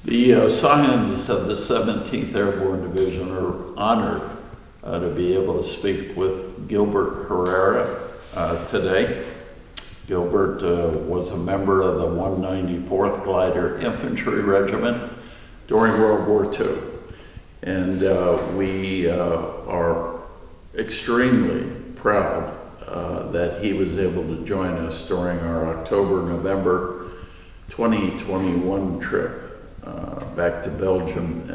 The Scions of the 17th Airborne Division are honored to be able to speak with Gilbert Herrera today. Gilbert was a member of the 194th Glider Infantry Regiment during World War II. And we are extremely proud that he was able to join us during our October-November 2021 trip back to Belgium,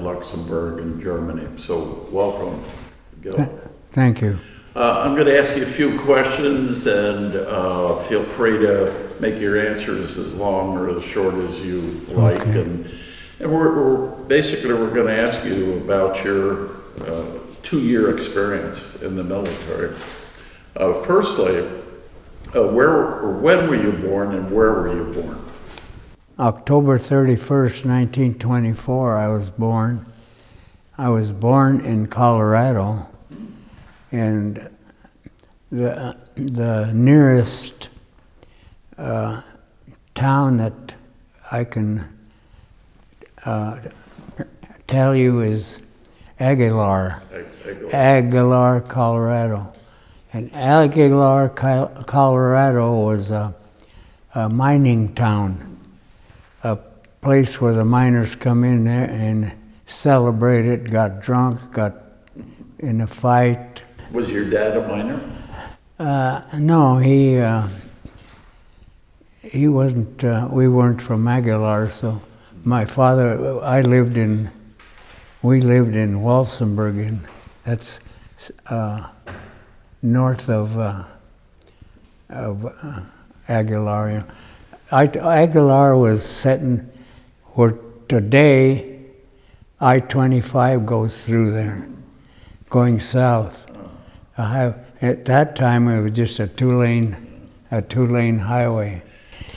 Luxembourg, and Germany. So welcome, Gil. Thank you. I'm going to ask you a few questions, and feel free to make your answers as long or as short as you like. Okay. And we're going to ask you about your 2-year experience in the military. Firstly, where or when were you born, and where were you born? October 31st, 1924, I was born. I was born in Colorado, and the nearest town that I can tell you is Aguilar, Colorado. And Aguilar, Colorado was a mining town, a place where the miners come in there and celebrated, got drunk, got in a fight. Was your dad a miner? No, he wasn't, we weren't from Aguilar, so my father, we lived in Walsenburg, and that's north of Aguilar. Aguilar was setting where today I-25 goes through there, going south. At that time, it was just a two-lane highway.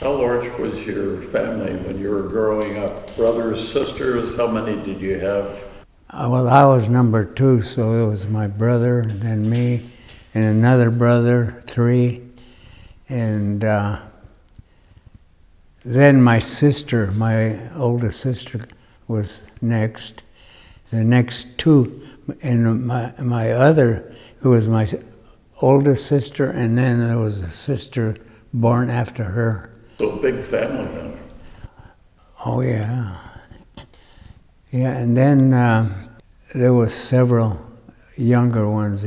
How large was your family when you were growing up? Brothers, sisters, how many did you have? Well, I was number 2, so it was my brother, and then me, and another brother, 3. And then my sister, my oldest sister, was next. The next 2, and my other, who was my oldest sister, and then there was a sister born after her. So big family then. Oh yeah. Yeah, and then there was several younger ones,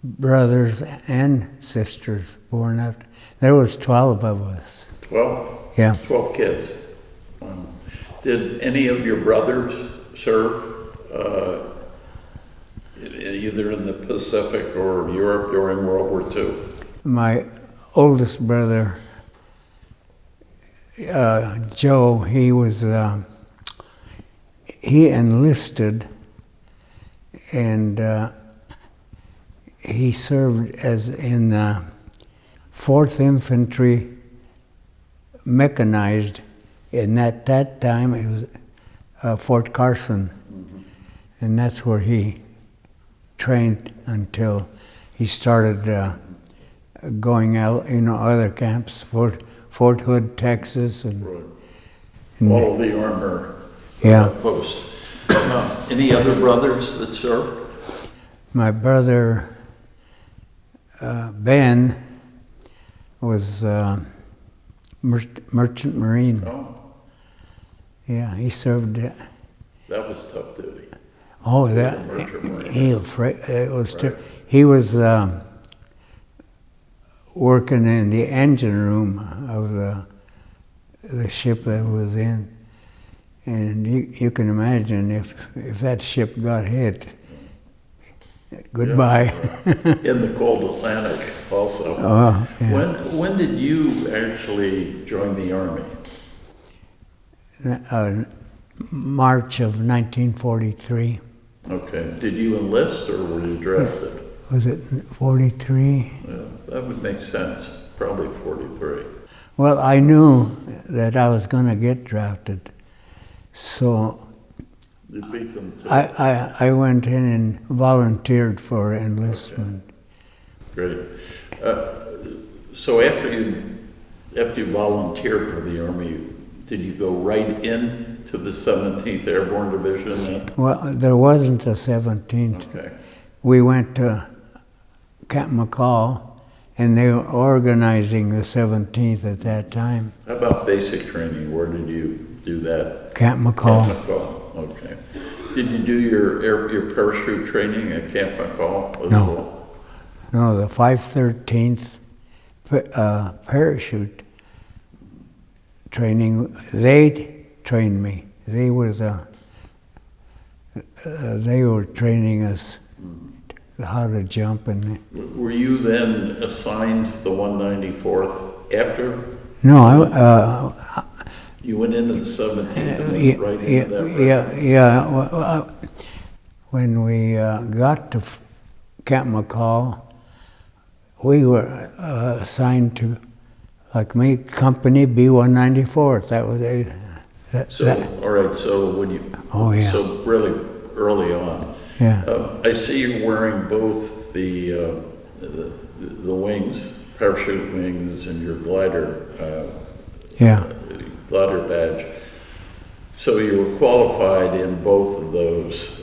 brothers and sisters born after. There was 12 of us. 12? Yeah. 12 kids. Did any of your brothers serve either in the Pacific or Europe during World War II? My oldest brother, Joe, he enlisted, and he served as in 4th Infantry Mechanized, and at that time it was Fort Carson, and that's where he trained until he started going out, other camps, Fort Hood, Texas, and all of the armor posts. Any other brothers that served? My brother Ben was merchant marine. Oh. Yeah, he served. That was tough duty. Oh, it was. Right. He was working in the engine room of the ship that was in, and you can imagine if that ship got hit. Goodbye. In the cold Atlantic, also. Oh, yeah. When did you actually join the Army? March of 1943. Okay. Did you enlist or were you drafted? Was it 43? Yeah, that would make sense. Probably 43. Well, I knew that I was going to get drafted, so you beat them to I went in and volunteered for enlistment. Okay. Great. So after you volunteered for the Army, Did you go right into the 17th Airborne Division then? Well, there wasn't a 17th. Okay. We went to Camp McCall, and they were organizing the 17th at that time. How about basic training? Where did you do that? Camp McCall. Camp McCall, okay. Did you do your parachute training at Camp McCall as No. well? No, the 513th parachute training, they trained me. They were training us how to jump. And Were you then assigned the 194th after? no, You went into the 17th and then right into that? yeah. When we got to Camp McCall, we were assigned to, like me, Company B-194th. That was All right, so when you, Oh, yeah. so really early on. Yeah. I see you're wearing both the wings, parachute wings, and your glider Yeah. glider badge. So you were qualified in both of those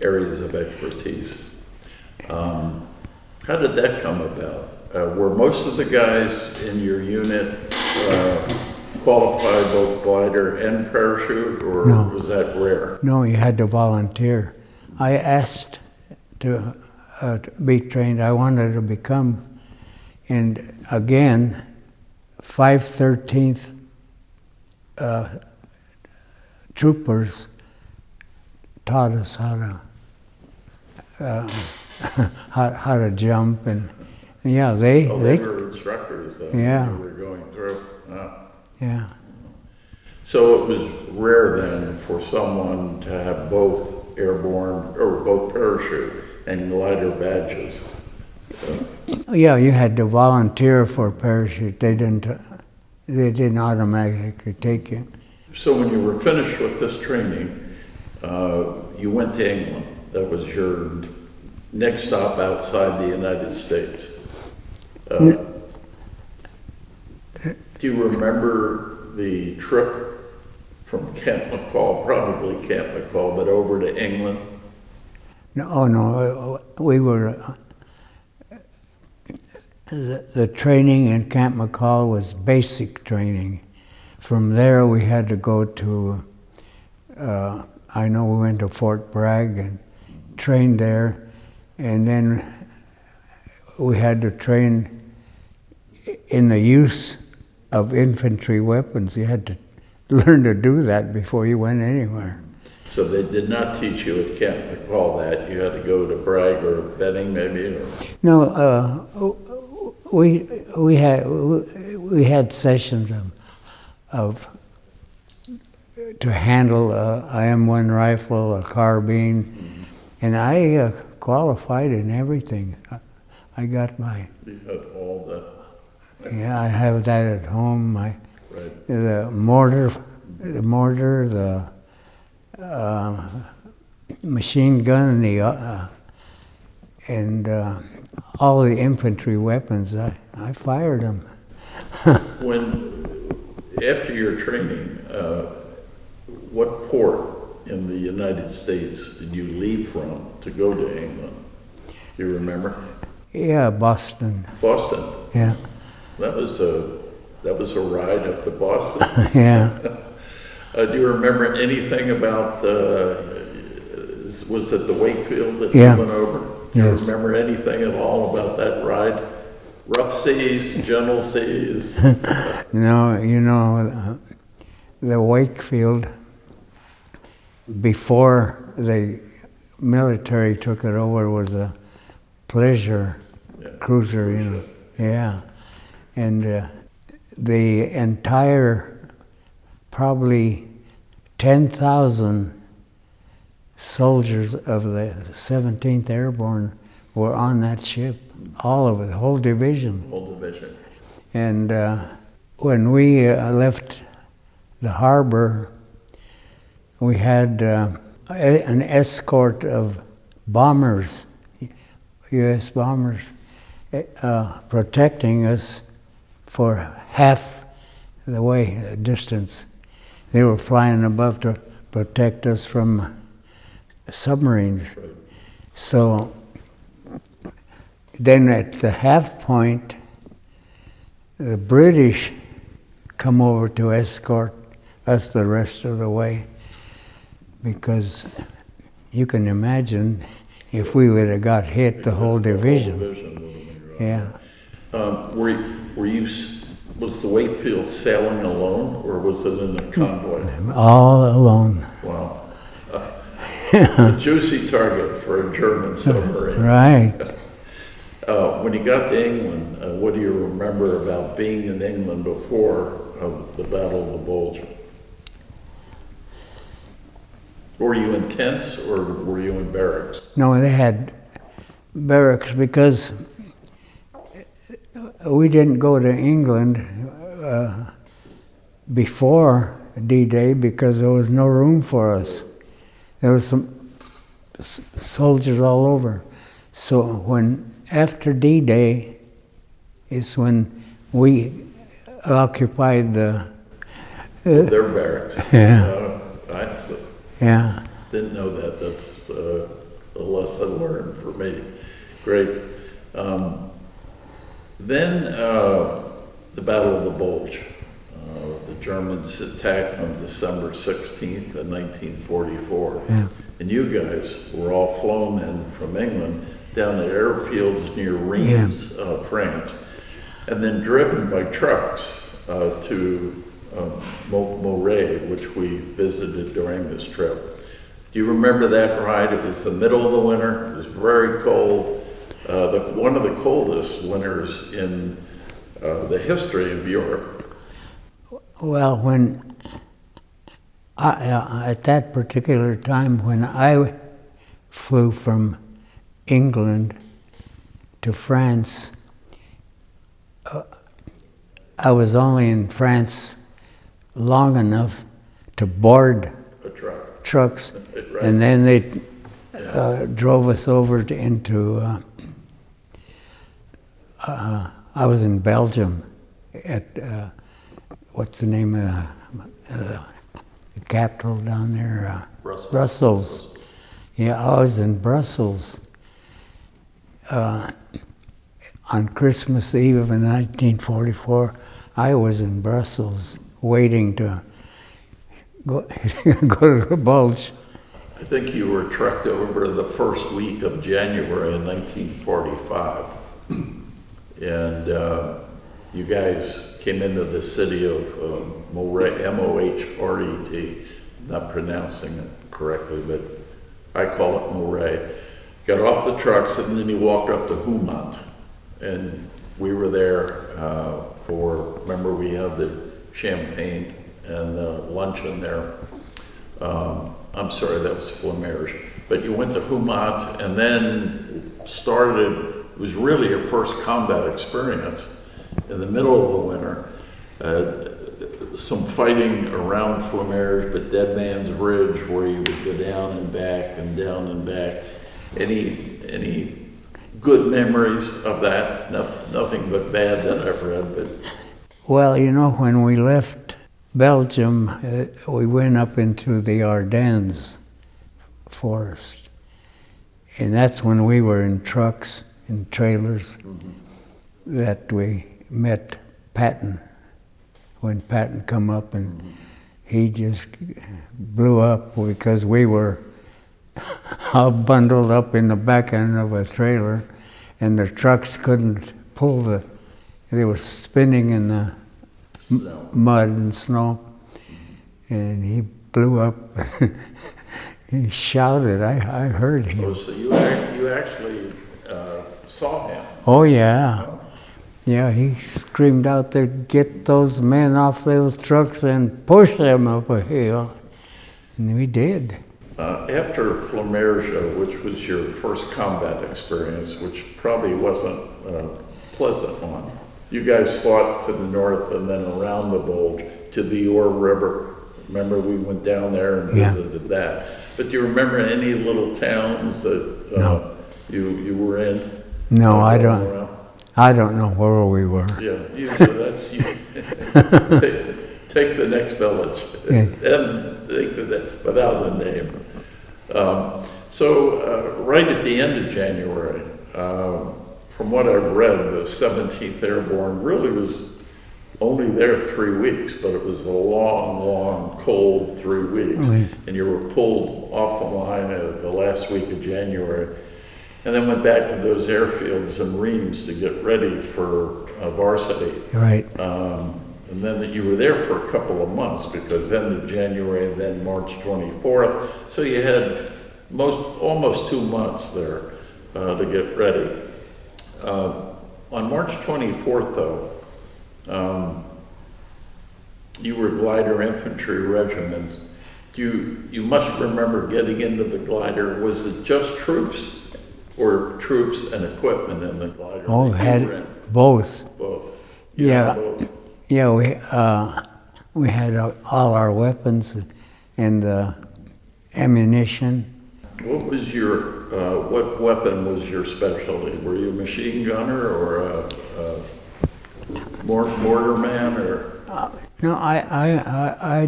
areas of expertise. How did that come about? Were most of the guys in your unit qualified both glider and parachute, or No. was that rare? No, you had to volunteer. I asked to be trained. I wanted to become, and again, 513th troopers taught us how to jump, and yeah, they were instructors then. Yeah. They were going through. yeah. So it was rare then for someone to have both airborne or both parachute and glider badges. Yeah, you had to volunteer for parachute. They didn't automatically take you. So when you were finished with this training, you went to England. That was your next stop outside the United States. Do you remember the trip from Camp McCall, probably Camp McCall, but over to England? No, we were. The training in Camp McCall was basic training. From there, we had to go to. I know we went to Fort Bragg and trained there, and then we had to train in the use of infantry weapons. You had to learn to do that before you went anywhere. So they did not teach you at Camp McCall that. You had to go to Bragg or Benning maybe? Or? No, we had sessions of to handle a M1 rifle, a carbine, and I qualified in everything. I got my. You had all that. Yeah, I have that at home. Right. The mortar, the machine gun, and all the infantry weapons. I fired them. After your training, what port in the United States did you leave from to go to England? Do you remember? Yeah, Boston. Boston. Yeah. That was a ride up to Boston. Yeah. Do you remember anything about was it the Wakefield that Yeah. you went over? Do you Yes. remember anything at all about that ride? Rough seas, gentle seas. No, the Wakefield, before the military took it over, was a pleasure cruiser, Yeah. And the entire, probably 10,000 soldiers of the 17th Airborne were on that ship. All of it, the whole division. Whole division. And when we left the harbor, we had an escort of bombers, U.S. bombers, protecting us for half the way, distance. They were flying above to protect us from submarines. Right. So then at the half point, the British come over to escort us the rest of the way, because you can imagine if we would have got hit, the whole division. Would have been Yeah. Was the Wakefield sailing alone, or was it in a convoy? All alone. Wow. A juicy target for a German submarine. Right. When you got to England, what do you remember about being in England before the Battle of the Bulge? Were you in tents or were you in barracks? No, they had barracks because we didn't go to England before D-Day because there was no room for us. There was some soldiers all over. So after D-Day is when we occupied Their barracks. Yeah. I Yeah. didn't know that. That's a lesson learned for me. Great. Then the Battle of the Bulge. The Germans attacked on December 16th of 1944. Yeah. And you guys were all flown in from England down to airfields near Reims, France, and then driven by trucks to Moray, which we visited during this trip. Do you remember that ride? It was the middle of the winter. It was very cold. One of the coldest winters in the history of Europe. Well, at that particular time when I flew from England to France, I was only in France long enough to board trucks, Right. and then they drove us over into, I was in Belgium at, what's the name of the capital down there? Brussels. Yeah, I was in Brussels on Christmas Eve of 1944. I was in Brussels waiting to go to the Bulge. I think you were trucked over the first week of January in 1945. And you guys came into the city of Moray, M-O-H-R-E-T, not pronouncing it correctly, but I call it Moray. Got off the trucks and then you walked up to Humont. And we were there remember we had the champagne and the luncheon there. I'm sorry, that was Flamerge. But you went to Humont and then it was really your first combat experience in the middle of the winter. Some fighting around Flamerge, but Dead Man's Ridge, where you would go down and back and down and back. Any good memories of that? Nothing but bad that I've read. But well, when we left Belgium, we went up into the Ardennes forest, and that's when we were in trucks and trailers that we met Patton. When Patton come up, and he just blew up because we were all bundled up in the back end of a trailer, and the trucks couldn't pull they were spinning in the mud and snow, and he blew up. He shouted. I heard him. Oh, so you actually saw him? Oh yeah. Yeah, he screamed out there, "Get those men off those trucks and push them up a hill." And we did. After Flamerge, which was your first combat experience, which probably wasn't a pleasant one, you guys fought to the north and then around the Bulge to the Ore River. Remember, we went down there and visited that. But do you remember any little towns that No. you were in? No, I I don't know where we were. Yeah, usually that's, take the next village, Yeah. and think of that without a name. Right at the end of January, from what I've read, the 17th Airborne really was only there 3 weeks, but it was a long, long, cold 3 weeks. And you were pulled off the line at the last week of January, and then went back to those airfields and Reims to get ready for varsity. Right. And then you were there for a couple of months, because then of January and then March 24th. So you had almost 2 months there to get ready. On March 24th, though, you were Glider Infantry Regiment. You must remember getting into the glider. Was it just troops, or troops and equipment in the glider? Oh, had both. Both. Yeah. Both. Yeah, we had all our weapons and the ammunition. What was what weapon was your specialty? Were you a machine gunner or a mortar man, or? No, I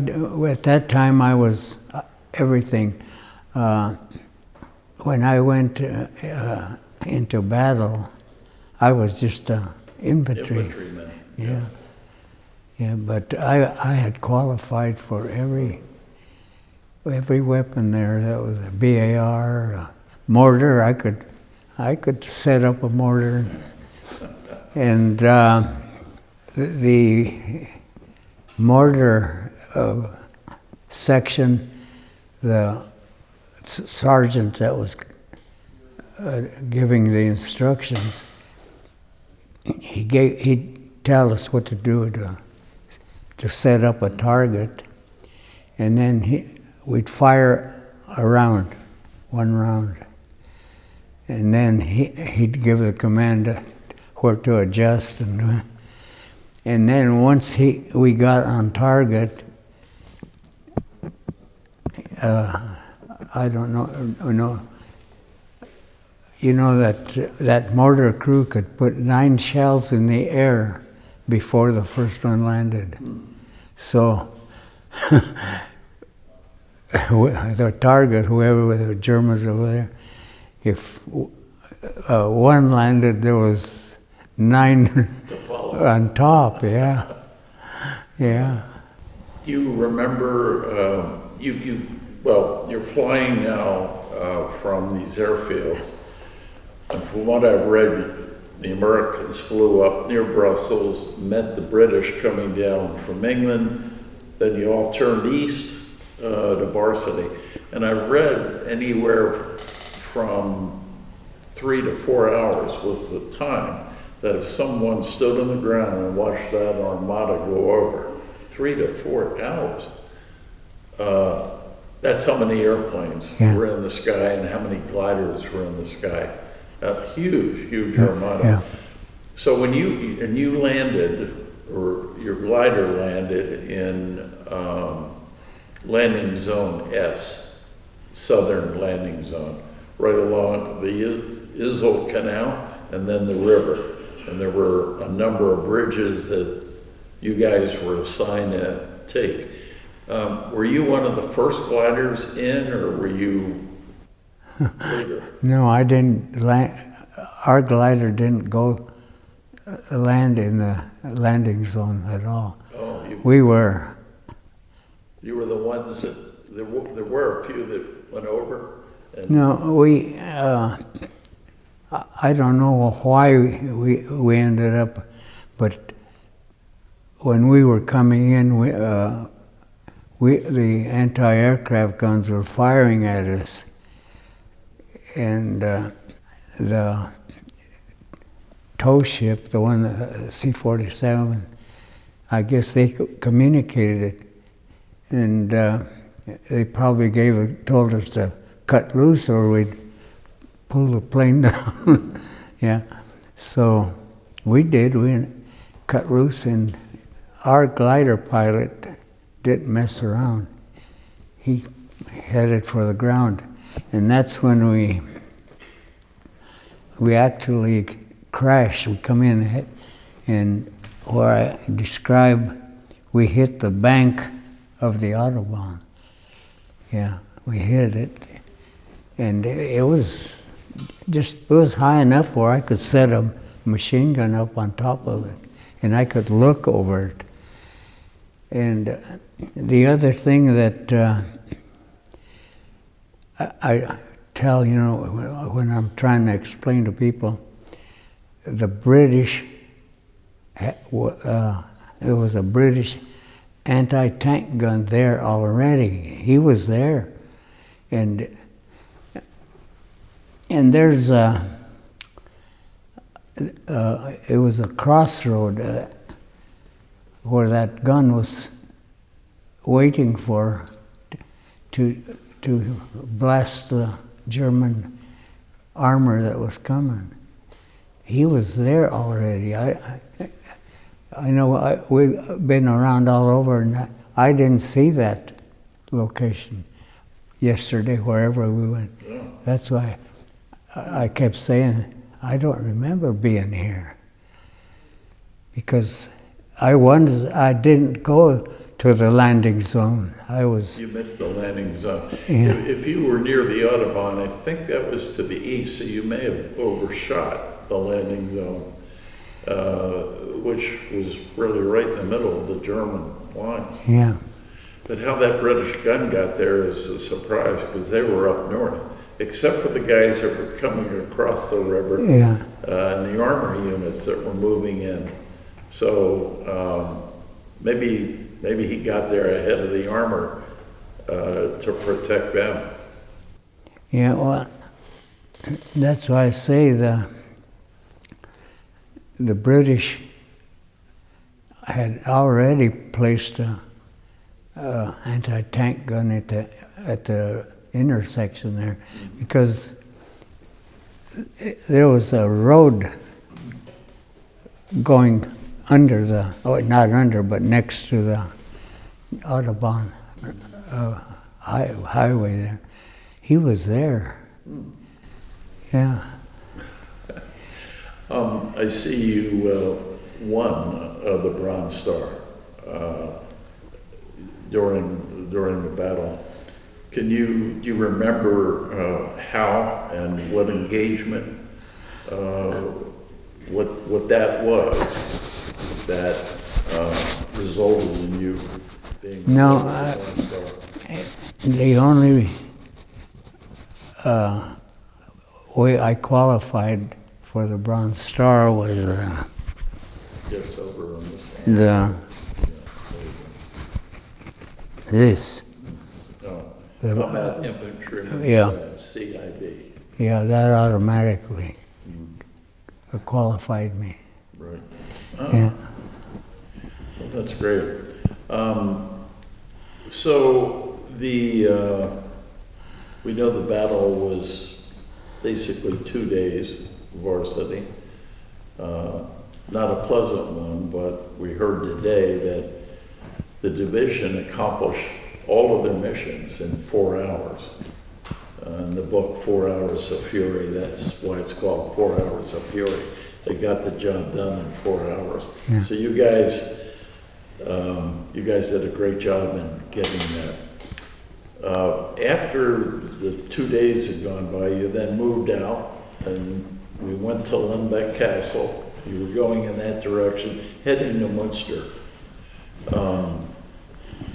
at that time I was everything. When I went into battle, I was just an Infantryman. Yeah. Yeah, but I had qualified for every weapon there. That was a BAR, a mortar. I could set up a mortar, and the mortar section, the sergeant that was giving the instructions, he'd tell us what to do to set up a target, and then we'd fire a round, one round, and then he'd give the command where to adjust, and then once we got on target, I don't know. You know that mortar crew could put 9 shells in the air before the first one landed. So the target, whoever the Germans over there, if one landed, there was 9 on top. Yeah, yeah. Do you remember? You're flying now from these airfields. And from what I've read, the Americans flew up near Brussels, met the British coming down from England, then you all turned east to varsity. And I read anywhere from 3 to 4 hours was the time that if someone stood on the ground and watched that armada go over, 3 to 4 hours. That's how many airplanes were in the sky and how many gliders were in the sky. A huge armada. Yeah. So when you landed, or your glider landed in landing zone S, southern landing zone, right along the Isle Canal and then the river. And there were a number of bridges that you guys were assigned to take. Were you one of the first gliders in, or were you later? No, I didn't land. Our glider didn't go land in the landing zone at all. Oh, we were. You were the ones that there were a few that went over. No, we. I don't know why we ended up, but when we were coming in, the anti-aircraft guns were firing at us. And the tow ship, the one, the C-47, I guess they communicated it. And they probably told us to cut loose or we'd pull the plane down. Yeah. So we did. We cut loose, and our glider pilot didn't mess around. He headed for the ground. And that's when we actually crash. We come in, and where I describe, we hit the bank of the Autobahn. Yeah, we hit it, and it was high enough where I could set a machine gun up on top of it, and I could look over it. And the other thing that I tell, when I'm trying to explain to people, the British, it was a British anti-tank gun there already. He was there. And there's it was a crossroad where that gun was waiting to blast the German armor that was coming. He was there already. I know we've been around all over, and I didn't see that location yesterday, wherever we went. Yeah. That's why I kept saying, I don't remember being here. Because I didn't go to the landing zone. You missed the landing zone. Yeah. If you were near the Autobahn, I think that was to the east, so you may have overshot the landing zone, which was really right in the middle of the German lines. Yeah. But how that British gun got there is a surprise, because they were up north, except for the guys that were coming across the river, Yeah. and the armor units that were moving in. So maybe he got there ahead of the armor to protect them. Yeah, well, that's why I say the British had already placed a anti-tank gun at the intersection there, because there was a road going under not under, but next to the Autobahn highway there. He was there. Yeah. I see you won the Bronze Star during the battle. Do you remember how and what engagement, what that was that resulted in you being No, the Bronze Star? the only way I qualified for the Bronze Star was Just over on this side. This. No, Combat Infantry Regiment, CIB. Yeah, that automatically qualified me. Right. Oh, Yeah. well, that's great. So we know the battle was basically 2 days, varsity. Not a pleasant one, but we heard today that the division accomplished all of their missions in 4 hours. In the book, 4 Hours of Fury, that's why it's called 4 Hours of Fury. They got the job done in 4 hours. Yeah. So you guys did a great job in getting that. After the 2 days had gone by, you then moved out, and we went to Limbeck Castle. You were going in that direction, heading to Munster.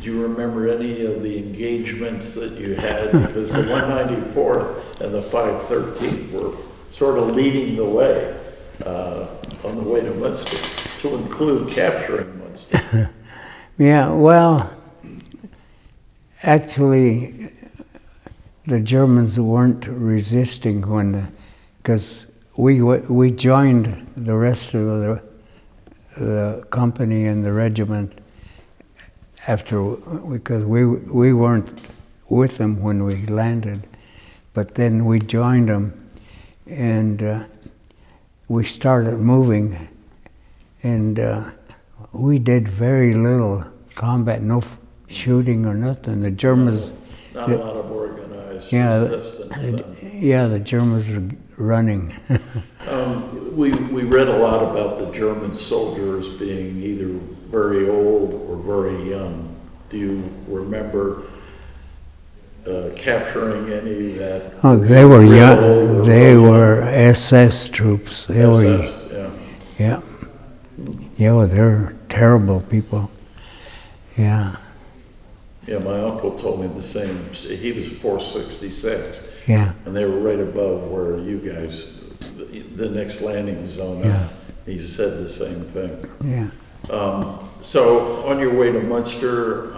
Do you remember any of the engagements that you had? Because the 194th and the 513th were sort of leading the way on the way to Munster, to include capturing Munster. Yeah, well, actually, the Germans weren't resisting because we joined the rest of the company and the regiment because we weren't with them when we landed, but then we joined them, and we started moving, and we did very little combat, no shooting or nothing. The Germans, not a lot of organized yeah, resistance. yeah, the Germans were running. We read a lot about the German soldiers being either very old or very young. Do you remember capturing any of that? Oh, they were Real young. old or They real were SS troops. They were, SS, yeah. yeah, yeah. Well, they're terrible people. Yeah, Yeah, my uncle told me the same. He was 466, yeah, and they were right above where you guys, the next landing zone. yeah, He said the same thing. yeah. So on your way to Munster,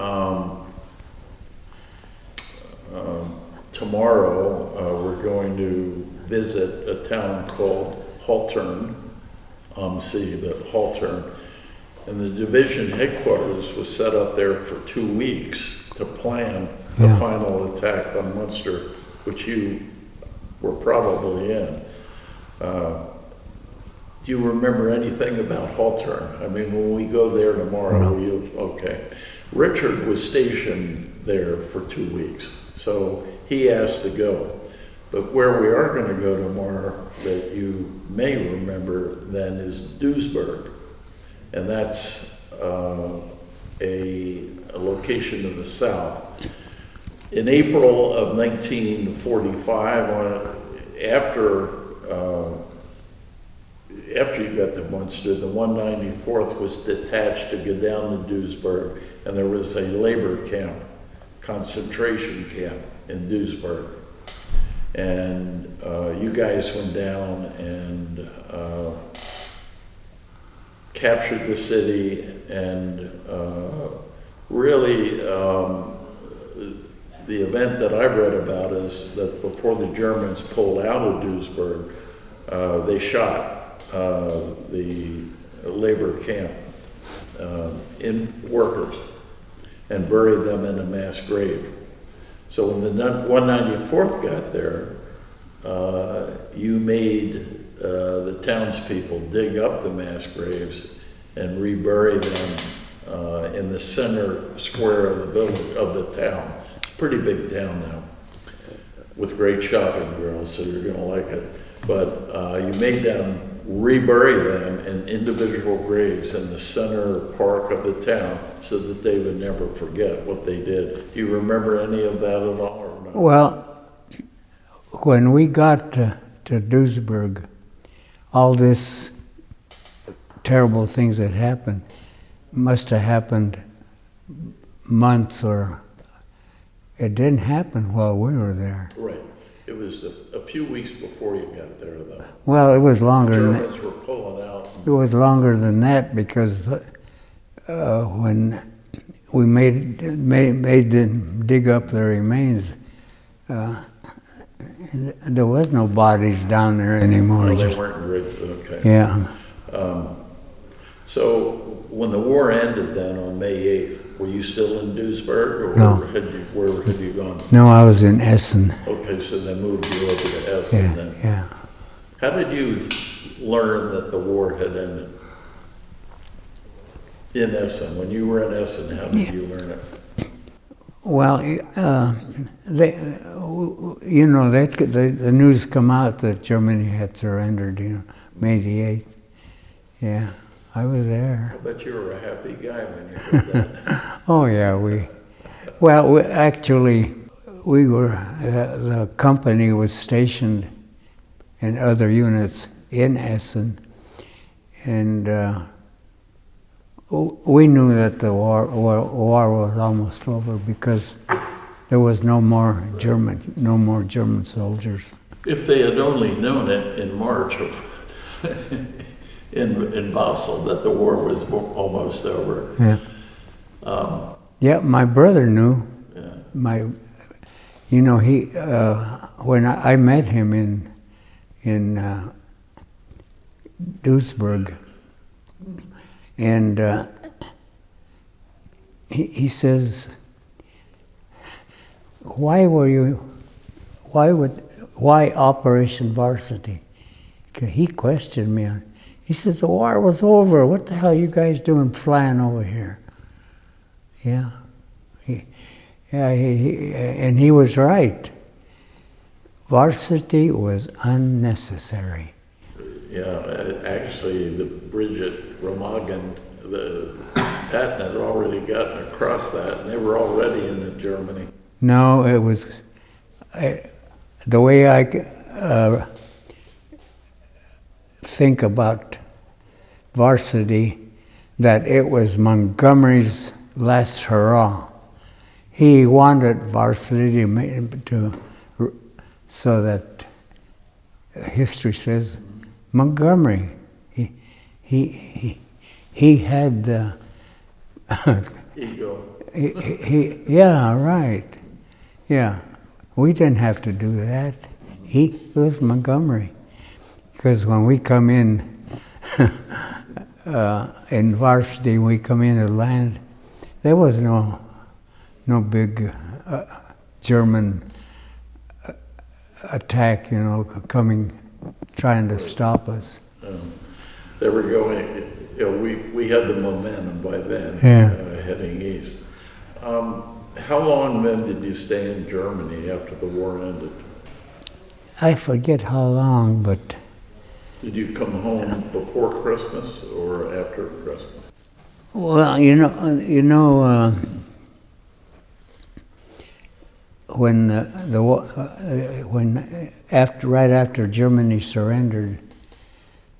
tomorrow we're going to visit a town called Haltern, see the Haltern. And the division headquarters was set up there for 2 weeks to plan the Yeah. final attack on Munster, which you were probably in. Do you remember anything about Haltern? I mean, when we go there tomorrow, No. okay. Richard was stationed there for 2 weeks, so he asked to go. But where we are going to go tomorrow that you may remember then is Duisburg. And that's a location in the south. In April of 1945, after you got to Munster, the 194th was detached to go down to Duisburg, and there was a labor camp, concentration camp in Duisburg. And you guys went down and captured the city, and really the event that I've read about is that before the Germans pulled out of Duisburg, they shot the labor camp in workers and buried them in a mass grave. So when the 194th got there, you made the townspeople dig up the mass graves and rebury them in the center square of the village, of the town. It's a pretty big town now, with great shopping grounds, so you're gonna like it. But you made them rebury them in individual graves in the center park of the town so that they would never forget what they did. Do you remember any of that at all or not? Well, when we got to Duisburg, all this terrible things that happened must have happened months, or it didn't happen while we were there. Right. It was a few weeks before you got there, though. Well, it was longer than that. Germans were pulling out. It was longer than that because when we made them dig up the remains, there was no bodies down there anymore. No, they weren't great. Okay. Yeah. So when the war ended then on May 8th, were you still in Duisburg, or No. where had you gone? No, I was in Essen. Okay, so they moved you over to Essen Yeah, then. yeah. How did you learn that the war had ended? In Essen, when you were in Essen, how did you learn it? Well, the news come out that Germany had surrendered, May the 8th. Yeah, I was there. I bet you were a happy guy when you heard that. Oh yeah, we were, the company was stationed in other units in Essen, and we knew that the war was almost over because there was no more German soldiers. If they had only known it in March of in Basel that the war was almost over. Yeah. Yeah, my brother knew. Yeah. He when I met him in Duisburg, and he says, why Operation Varsity? He questioned me. He says, the war was over. What the hell are you guys doing flying over here? Yeah. And he was right. varsity was unnecessary. Yeah, actually, the Bridget Romagan, Patton had already gotten across that, and they were already into Germany. No, it was the way I think about varsity, that it was Montgomery's last hurrah. He wanted varsity so that history says Montgomery. He had the ego. Yeah, right. Yeah, we didn't have to do that. It was Montgomery, because when we come in varsity, we come into land, there was no big German attack, coming, trying to stop us. They were going, we had the momentum by then, heading east. How long then did you stay in Germany after the war ended? I forget how long, but... Did you come home before Christmas or after Christmas? Well, right after Germany surrendered,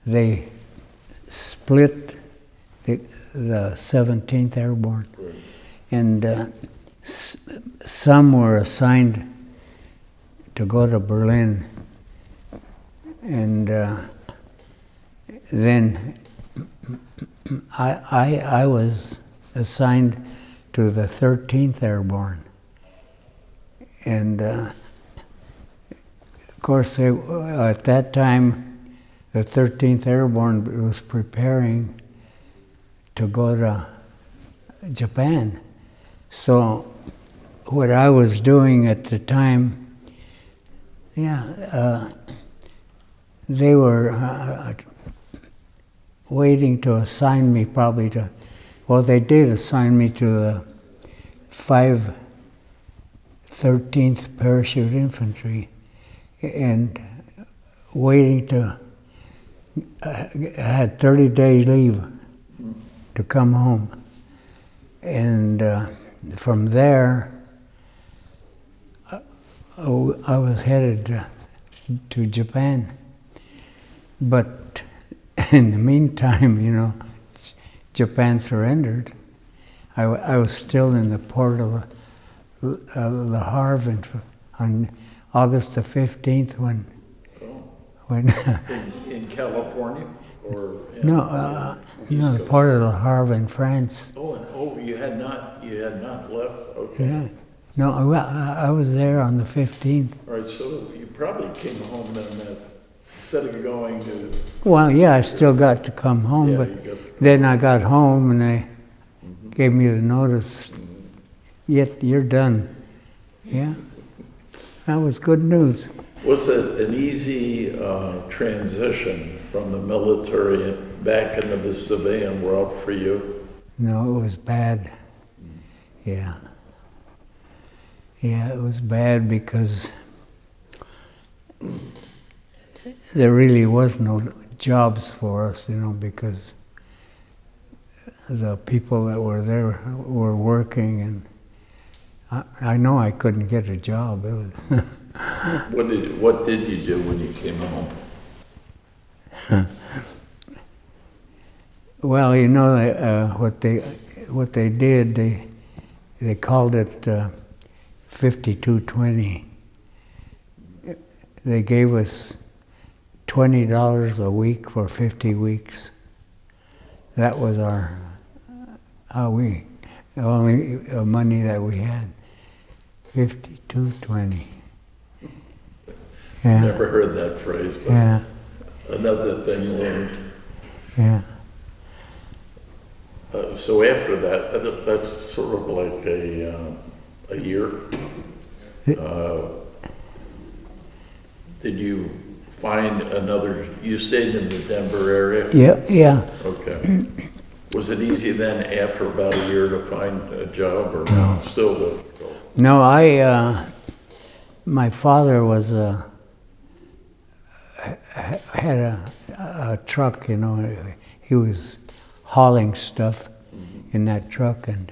they split the 17th Airborne, right. And some were assigned to go to Berlin, and then I was assigned to the 13th Airborne. And of course, at that time, the 13th Airborne was preparing to go to Japan. So what I was doing at the time, they were waiting to assign me probably to, well, they did assign me to the 13th Parachute Infantry, and waiting to, I had 30-day leave to come home. And from there, I was headed to Japan. But in the meantime, Japan surrendered. I was still in the port of Le Havre on August the 15th when in California or the port of Le Havre in France. You had not left. Okay. Yeah. No, I was there on the 15th. All right, so you probably came home then instead of going to... Well, yeah, I still got to come home, but then I got home and they gave me the notice, yet you're done. Yeah, that was good news. Was it an easy transition from the military back into the civilian world for you? No, it was bad. Yeah. Yeah, it was bad because there really was no jobs for us, because the people that were there were working, and I know I couldn't get a job. It was What did you do when you came home? Well, what they did, they called it 5220. They gave us $20 a week for 50 weeks. That was the only money that we had. 5220. Yeah. Never heard that phrase, but another thing learned. Yeah. So after that's sort of like a year. Did you find another? You stayed in the Denver area. Yeah. Okay. Was it easy then, after about a year, to find a job, or no? Still difficult? No, my father was a had a truck, you know. He was hauling stuff in that truck, and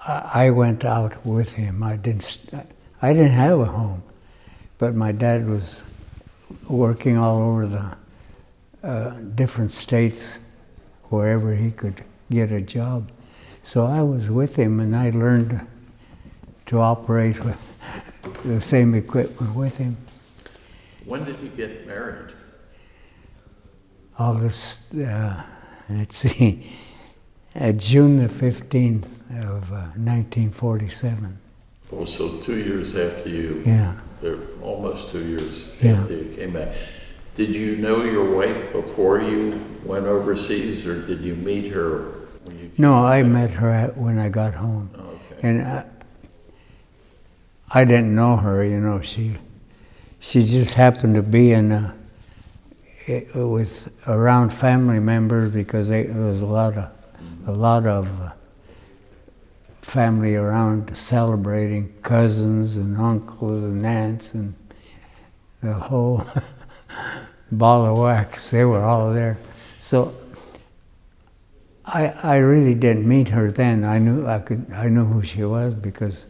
I went out with him. I didn't have a home, but my dad was working all over the different states, wherever he could get a job. So I was with him, and I learned to operate with the same equipment with him. When did you get married? August, let's see, June the 15th of 1947. Oh, so 2 years after you, Yeah. almost 2 years Yeah. after you came back. Did you know your wife before you went overseas, or did you meet her when you came No, I back? met her when I got home. Okay. And I didn't know her, you know. She just happened to be with around family members, because there was a lot of family around celebrating, cousins and uncles and aunts and the whole ball of wax. They were all there. So I really didn't meet her then. I knew who she was because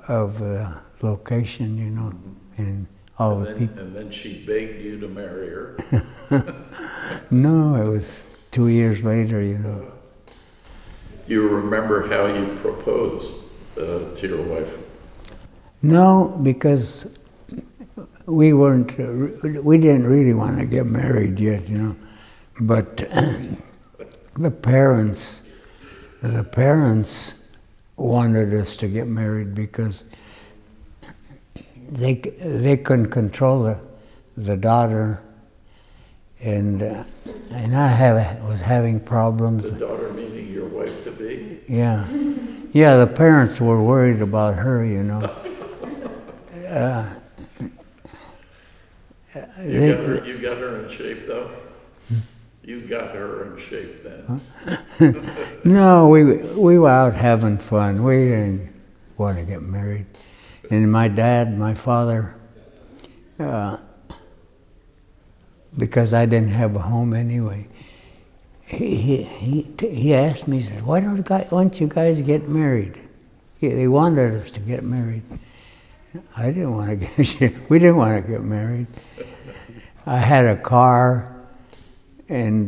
of the location, you know, and all the people. And then she begged you to marry her. No, it was 2 years later, you know. Do you remember how you proposed to your wife? No, because we didn't really want to get married yet, you know. But the parents wanted us to get married because they couldn't control the daughter, and I was having problems. The daughter meaning your wife to be? Yeah, the parents were worried about her, you know. You got her in shape, though? You got her in shape then? No, we were out having fun. We didn't want to get married. And my father, because I didn't have a home anyway, he asked me, he said, why don't you guys get married? They wanted us to get married. I didn't want to get, we didn't want to get married. I had a car, and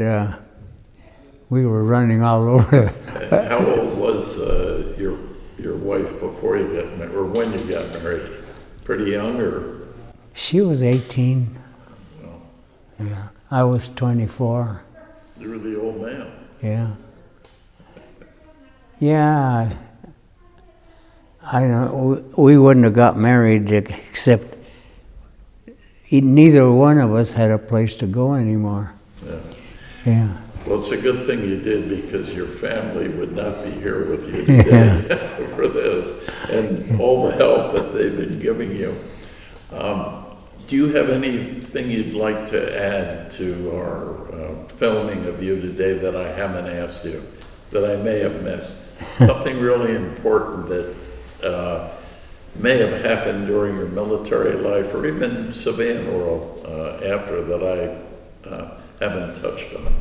we were running all over. How old was your wife before you got married, or when you got married? Pretty young, or? She was 18. Well, Yeah, I was 24. you were the old man. Yeah. Yeah, I know. We wouldn't have got married except neither one of us had a place to go anymore. Yeah. Yeah. Well, it's a good thing you did, because your family would not be here with you today for this, and all the help that they've been giving you. Do you have anything you'd like to add to our filming of you today that I haven't asked you, that I may have missed? Something really important that may have happened during your military life, or even civilian world after, that I haven't touched on?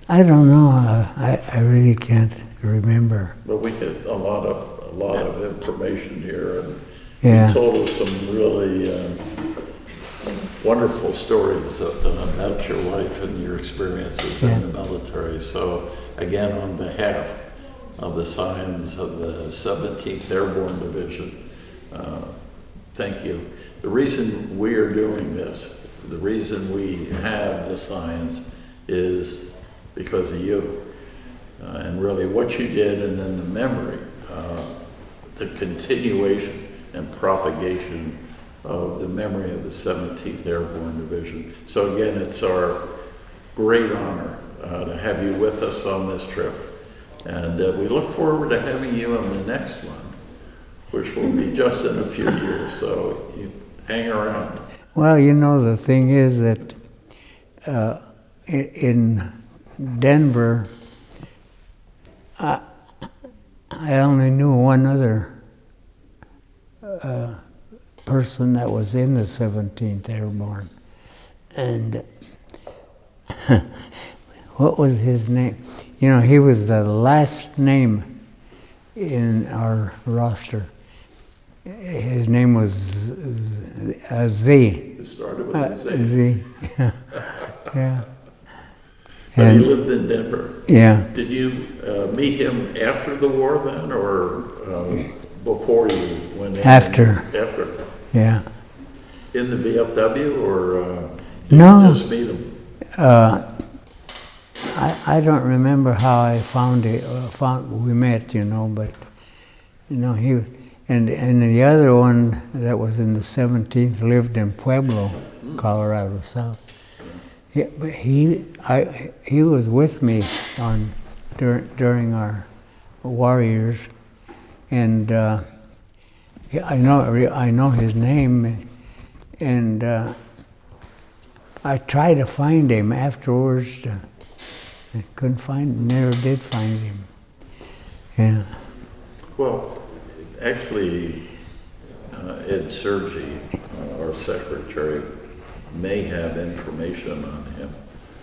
I don't know. I really can't remember. But we get a lot of information here, and Yeah. you told us some really wonderful stories about your life and your experiences in the military. So again, on behalf of the Scions of the 17th Airborne Division, thank you. The reason we are doing this, the reason we have the Scions, is because of you, and really what you did, and then the memory, the continuation and propagation of the memory of the 17th Airborne Division. So again, it's our great honor to have you with us on this trip, and we look forward to having you on the next one, which will be just in a few years, so you hang around. Well, you know, the thing is that in Denver, I only knew one other person that was in the 17th Airborne. And what was his name? You know, he was the last name in our roster. His name was Z. It started with a Z. Z. Yeah. Yeah. But he lived in Denver. Yeah. Did you meet him after the war then, or before you went in? After. After. Yeah. In the VFW, or did No. you just meet him? I don't remember how I found we met, you know, but you know he and the other one that was in the 17th lived in Pueblo, Colorado South. He was with me during our war years, and I know his name, and I tried to find him afterwards. I couldn't never did find him. Yeah. Well, actually, Ed Sergi, our secretary, may have information on him,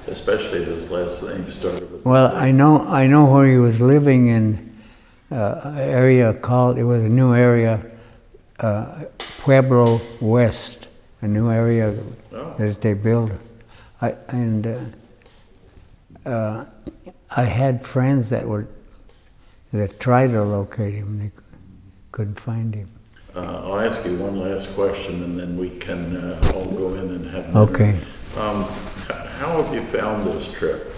especially if his last name started with. Well, I know where he was living in an area called, it was a new area, Pueblo West, a new area that they built. I had friends that tried to locate him, they couldn't find him. I'll ask you one last question, and then we can all go in and have dinner. Okay. How have you found this trip?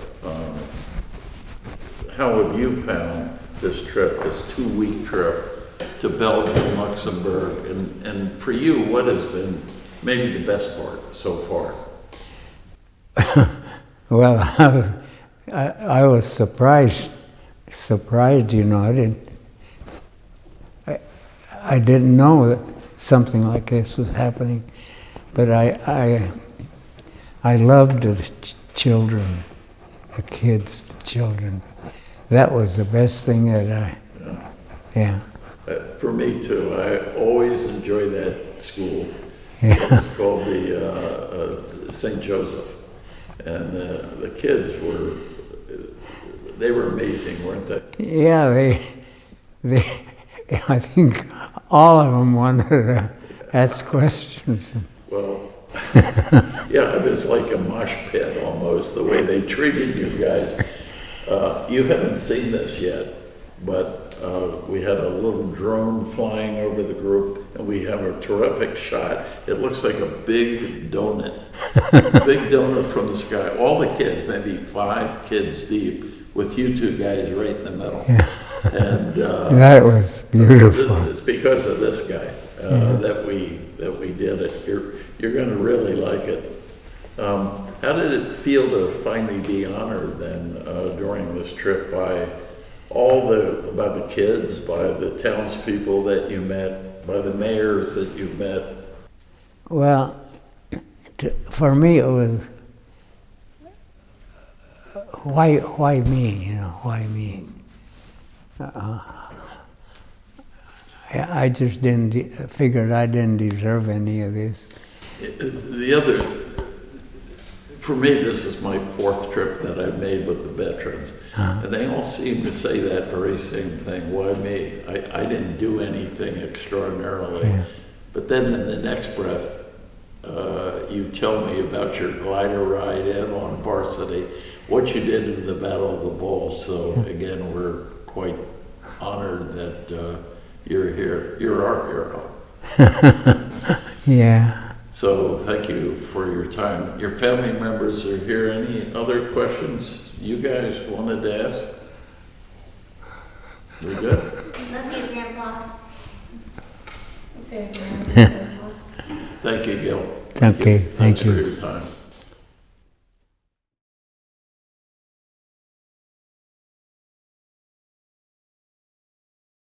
How have you found this trip, this 2-week trip to Belgium, Luxembourg, and for you, what has been maybe the best part so far? Well, I was surprised, you know, I didn't know that something like this was happening, but I loved the children, the kids, the children. That was the best thing that yeah. For me too, I always enjoy that school. Yeah. It's called the St. Joseph, and the kids were amazing, weren't they? Yeah, they I think all of them wanted to ask questions. Well, yeah, it was like a mosh pit almost, the way they treated you guys. You haven't seen this yet, but we had a little drone flying over the group, and we have a terrific shot. It looks like a big donut, from the sky. All the kids, maybe 5 kids deep, with you 2 guys right in the middle. Yeah. And that was beautiful. It's because of this guy that we did it. You're going to really like it. How did it feel to finally be honored then during this trip by the kids, by the townspeople that you met, by the mayors that you met? Well, for me it was why me? You know, why me? I just figured I didn't deserve any of this. For me, this is my 4th trip that I've made with the veterans, and they all seem to say that very same thing. Why me? I didn't do anything extraordinarily. Yeah. But then in the next breath, you tell me about your glider ride in on varsity, what you did in the Battle of the Bulge. So again, we're quite honored that you're here. You're our hero. Yeah. So thank you for your time. Your family members are here. Any other questions you guys wanted to ask? We're good? Love you, Grandpa. Thank you, Gil. Okay, thank Thanks you. for your time.